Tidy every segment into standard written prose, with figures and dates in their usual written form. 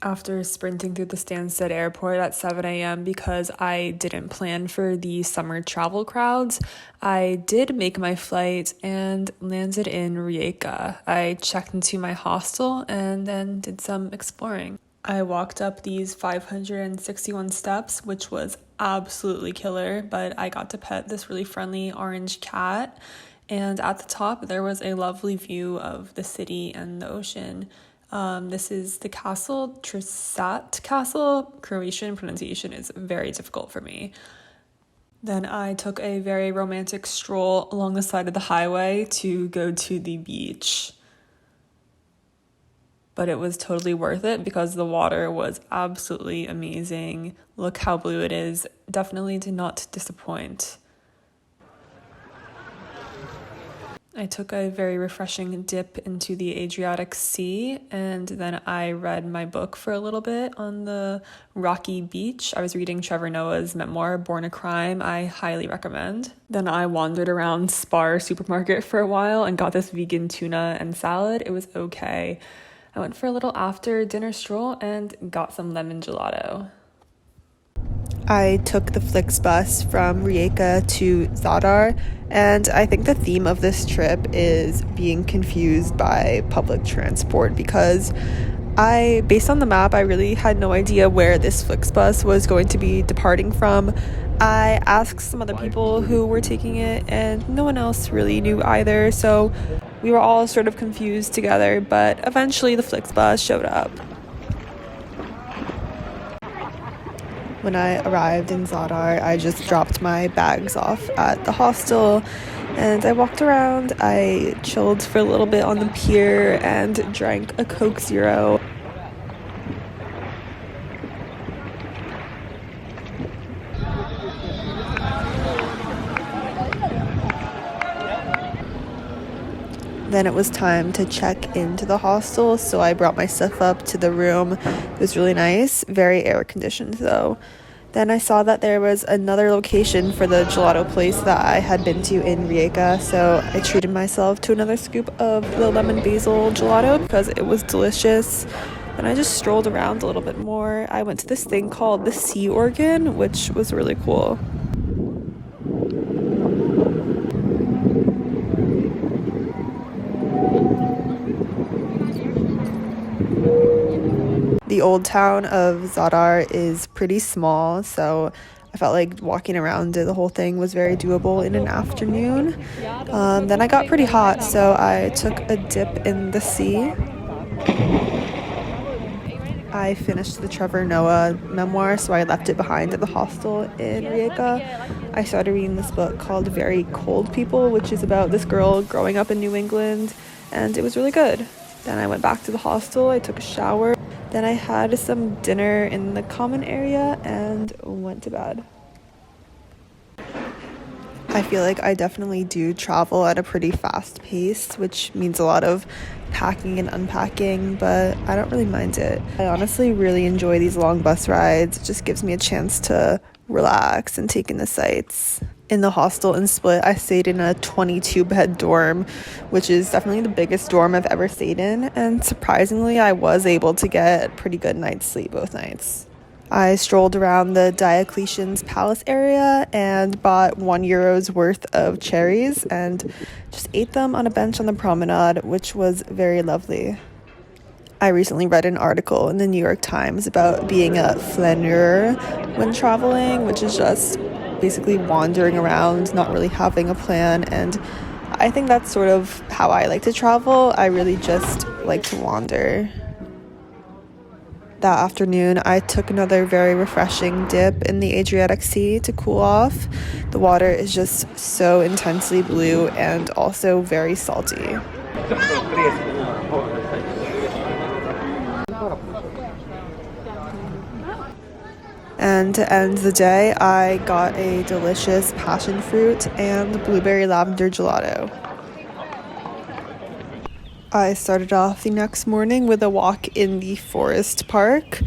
after sprinting through the Stansted airport at 7 a.m. because I didn't plan for the summer travel crowds. I did make my flight and landed in Rijeka. I checked into my hostel and then did some exploring. I walked up these 561 steps, which was absolutely killer, but I got to pet this really friendly orange cat. And at the top, there was a lovely view of the city and the ocean. This is the castle, Trsat Castle. Croatian pronunciation is very difficult for me. Then I took a very romantic stroll along the side of the highway to go to the beach. But it was totally worth it because the water was absolutely amazing. Look how blue it is. Definitely did not disappoint. I took a very refreshing dip into the Adriatic Sea, and then I read my book for a little bit on the rocky beach. I was reading Trevor Noah's memoir, Born a Crime. I highly recommend. Then I wandered around Spar supermarket for a while and got this vegan tuna and salad. It was okay. I went for a little after dinner stroll and got some lemon gelato. I took the Flixbus from Rijeka to Zadar, and I think the theme of this trip is being confused by public transport because based on the map, I really had no idea where this Flixbus was going to be departing from. I asked some other people who were taking it, and no one else really knew either, so we were all sort of confused together, but eventually the Flixbus showed up. When I arrived in Zadar, I just dropped my bags off at the hostel and I walked around. I chilled for a little bit on the pier and drank a Coke Zero. Then it was time to check into the hostel, so I brought my stuff up to the room. It was really nice, very air conditioned though. Then I saw that there was another location for the gelato place that I had been to in Rijeka, so I treated myself to another scoop of the lemon basil gelato because it was delicious. Then I just strolled around a little bit more. I went to this thing called the Sea Organ, which was really cool. The old town of Zadar is pretty small, so I felt like walking around the whole thing was very doable in an afternoon. Then I got pretty hot, so I took a dip in the sea. I finished the Trevor Noah memoir, so I left it behind at the hostel in Rijeka. I started reading this book called Very Cold People, which is about this girl growing up in New England, and it was really good. Then I went back to the hostel, I took a shower. Then I had some dinner in the common area and went to bed. I feel like I definitely do travel at a pretty fast pace, which means a lot of packing and unpacking, but I don't really mind it. I honestly really enjoy these long bus rides. It just gives me a chance to relax and take in the sights. In the hostel in Split, I stayed in a 22-bed dorm, which is definitely the biggest dorm I've ever stayed in, and surprisingly, I was able to get a pretty good night's sleep both nights. I strolled around the Diocletian's palace area and bought €1 worth of cherries and just ate them on a bench on the promenade, which was very lovely. I recently read an article in the New York Times about being a flaneur when traveling, which is just basically wandering around, not really having a plan, and I think that's sort of how I like to travel. I really just like to wander. That afternoon, I took another very refreshing dip in the Adriatic Sea to cool off. The water is just so intensely blue and also very salty. And to end the day, I got a delicious passion fruit and blueberry lavender gelato. I started off the next morning with a walk in the forest park.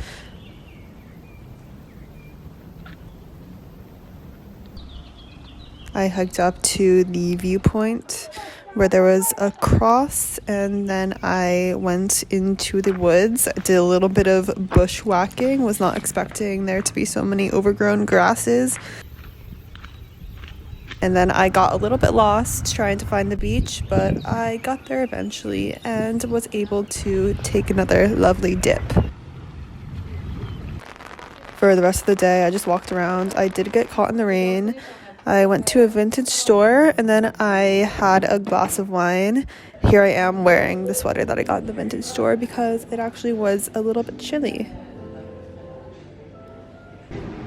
I hiked up to the viewpoint where there was a cross, and then I went into the woods. I did a little bit of bushwhacking, was not expecting there to be so many overgrown grasses. And then I got a little bit lost trying to find the beach, but I got there eventually and was able to take another lovely dip. For the rest of the day, I just walked around. I did get caught in the rain. I went to a vintage store and then I had a glass of wine. Here I am wearing the sweater that I got in the vintage store because it actually was a little bit chilly.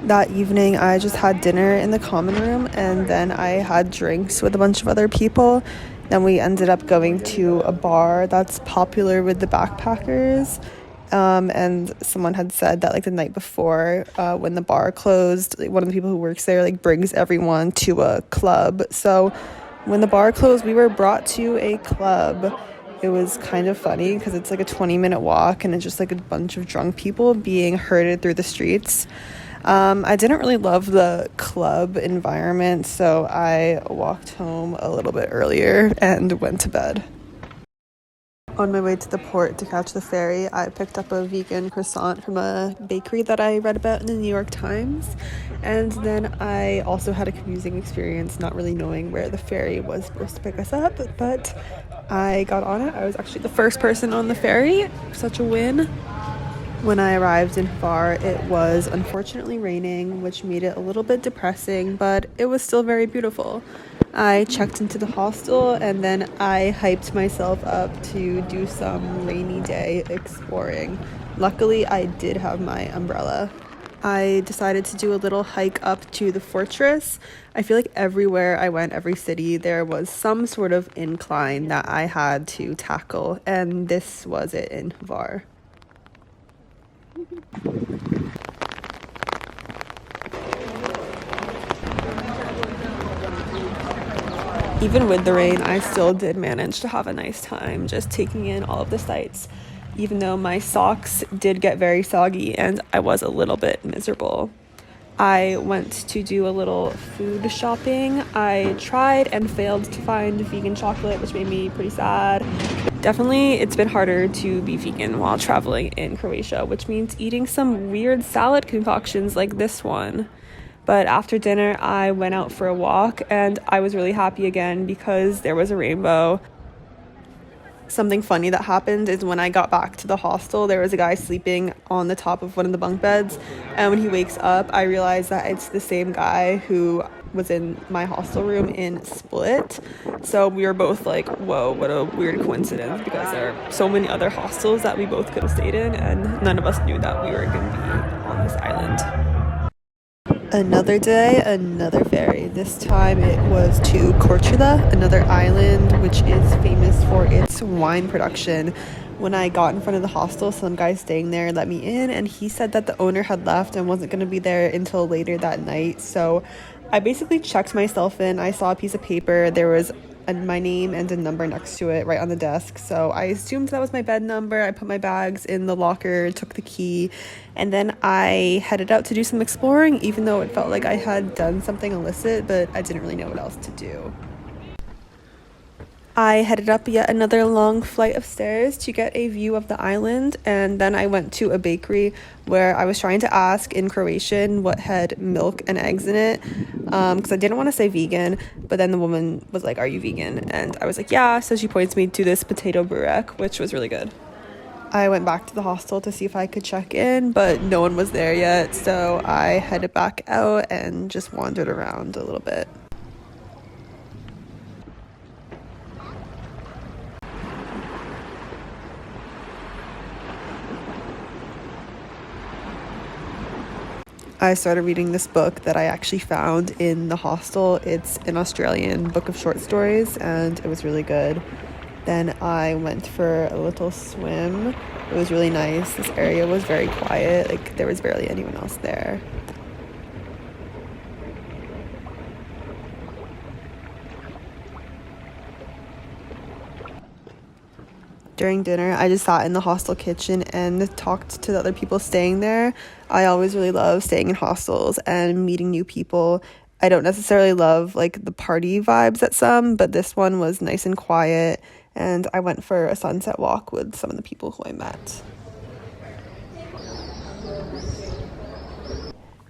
That evening, I just had dinner in the common room and then I had drinks with a bunch of other people. Then we ended up going to a bar that's popular with the backpackers. And someone had said that like the night before, when the bar closed, like, one of the people who works there like brings everyone to a club. So when the bar closed, we were brought to a club. It was kind of funny because it's like a 20-minute walk and it's just like a bunch of drunk people being herded through the streets. I didn't really love the club environment, so I walked home a little bit earlier and went to bed. On my way to the port to catch the ferry, I picked up a vegan croissant from a bakery that I read about in the New York Times. And then I also had a confusing experience not really knowing where the ferry was supposed to pick us up, but I got on it. I was actually the first person on the ferry. Such a win. When I arrived in Hvar, it was unfortunately raining, which made it a little bit depressing, but it was still very beautiful. I checked into the hostel and then I hyped myself up to do some rainy day exploring. Luckily, I did have my umbrella. I decided to do a little hike up to the fortress. I feel like everywhere I went, every city, there was some sort of incline that I had to tackle, and this was it in Hvar. Even with the rain, I still did manage to have a nice time just taking in all of the sights, even though my socks did get very soggy and I was a little bit miserable. I went to do a little food shopping. I tried and failed to find vegan chocolate, which made me pretty sad. Definitely, it's been harder to be vegan while traveling in Croatia, which means eating some weird salad concoctions like this one. But after dinner, I went out for a walk and I was really happy again because there was a rainbow. Something funny that happened is when I got back to the hostel, there was a guy sleeping on the top of one of the bunk beds. And when he wakes up, I realized that it's the same guy who was in my hostel room in Split. So we were both like, whoa, what a weird coincidence, because there are so many other hostels that we both could have stayed in and none of us knew that we were going to be on this island. Another day, another ferry. This time it was to Korčula, another island which is famous for its wine production. When I got in front of the hostel, some guy staying there let me in, and he said that the owner had left and wasn't going to be there until later that night. So I basically checked myself in. I saw a piece of paper. There was my name and a number next to it right on the desk. So I assumed that was my bed number. I put my bags in the locker, took the key, and then I headed out to do some exploring, even though it felt like I had done something illicit, but I didn't really know what else to do. I headed up yet another long flight of stairs to get a view of the island, and then I went to a bakery where I was trying to ask in Croatian what had milk and eggs in it, because I didn't want to say vegan, but then the woman was like, "Are you vegan?" And I was like, "Yeah," so she points me to this potato burek, which was really good. I went back to the hostel to see if I could check in, but no one was there yet, so I headed back out and just wandered around a little bit. I started reading this book that I actually found in the hostel. It's an Australian book of short stories, and it was really good. Then I went for a little swim. It was really nice. This area was very quiet, like there was barely anyone else there. During dinner, I just sat in the hostel kitchen and talked to the other people staying there. I always really love staying in hostels and meeting new people I don't necessarily love like the party vibes at some, but this one was nice and quiet, and I went for a sunset walk with some of the people who I met.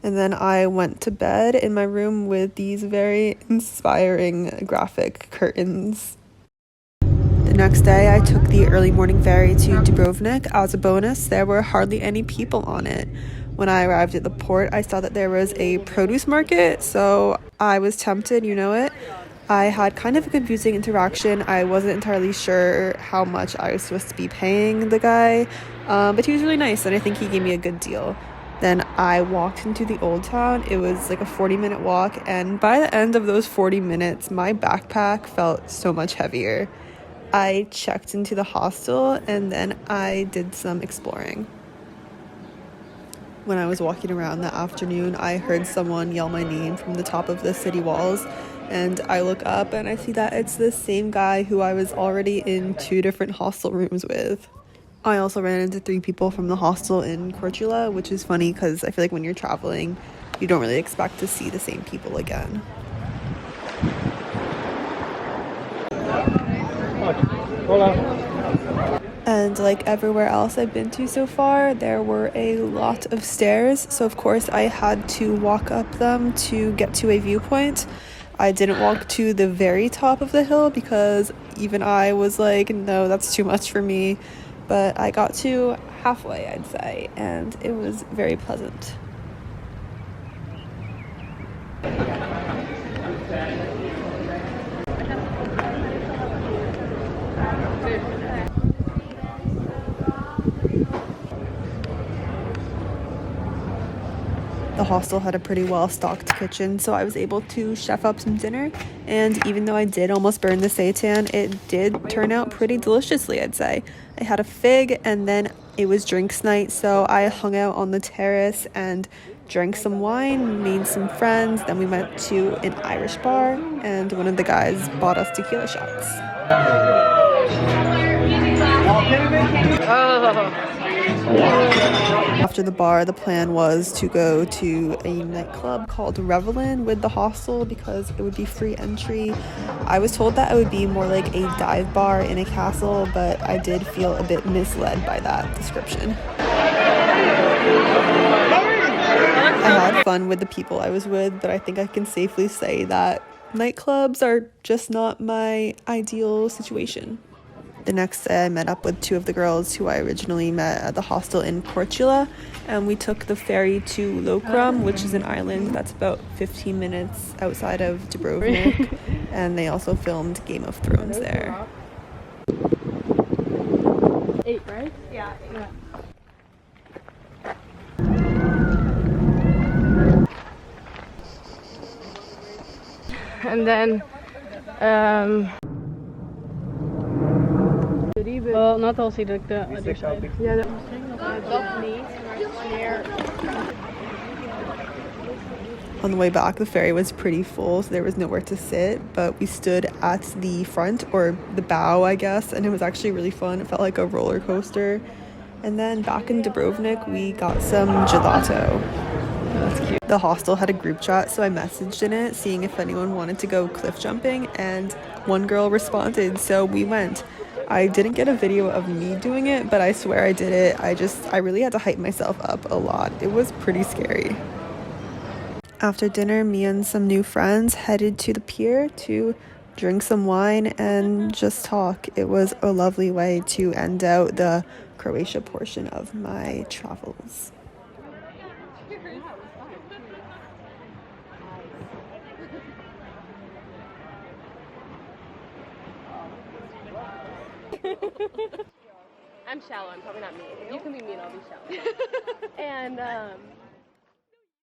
And then I went to bed in my room with these very inspiring graphic curtains. The next day, I took the early morning ferry to Dubrovnik. As a bonus, there were hardly any people on it. When I arrived at the port, I saw that there was a produce market, so I was tempted, you know it. I had kind of a confusing interaction. I wasn't entirely sure how much I was supposed to be paying the guy, but he was really nice, and I think he gave me a good deal. Then I walked into the old town. It was like a 40-minute walk, and by the end of those 40 minutes, my backpack felt so much heavier. I checked into the hostel, and then I did some exploring. When I was walking around that afternoon, I heard someone yell my name from the top of the city walls, and I look up and I see that it's the same guy who I was already in 2 different hostel rooms with. I also ran into 3 people from the hostel in Croatia, which is funny because I feel like when you're traveling, you don't really expect to see the same people again. And like everywhere else I've been to so far, there were a lot of stairs, so of course I had to walk up them to get to a viewpoint. I didn't walk to the very top of the hill because even I was like, no, that's too much for me. But I got to halfway, I'd say, and it was very pleasant. The hostel had a pretty well-stocked kitchen, so I was able to chef up some dinner, and even though I did almost burn the seitan, it did turn out pretty deliciously, I'd say. I had a fig, and then it was drinks night, so I hung out on the terrace and drank some wine, made some friends, then we went to an Irish bar, and one of the guys bought us tequila shots. After the bar, the plan was to go to a nightclub called Revelin with the hostel because it would be free entry. I was told that it would be more like a dive bar in a castle, but I did feel a bit misled by that description. I had fun with the people I was with, but I think I can safely say that nightclubs are just not my ideal situation. The next day, I met up with 2 of the girls who I originally met at the hostel in Korčula, and we took the ferry to Lokrum, which is an island that's about 15 minutes outside of Dubrovnik, and they also filmed Game of Thrones there. 8, right? Yeah. And then, well, not also the other side. Yeah, that On the way back, the ferry was pretty full, so there was nowhere to sit, but we stood at the front, or the bow, I guess, and it was actually really fun. It felt like a roller coaster. And then back in Dubrovnik, we got some gelato. That's cute. The hostel had a group chat, so I messaged in it, seeing if anyone wanted to go cliff jumping, and one girl responded, so we went. I didn't get a video of me doing it, but I swear I did it. I really had to hype myself up a lot. It was pretty scary. After dinner, me and some new friends headed to the pier to drink some wine and just talk. It was a lovely way to end out the Croatia portion of my travels. I'm shallow. I'm probably not mean. You can be mean. I'll be shallow. And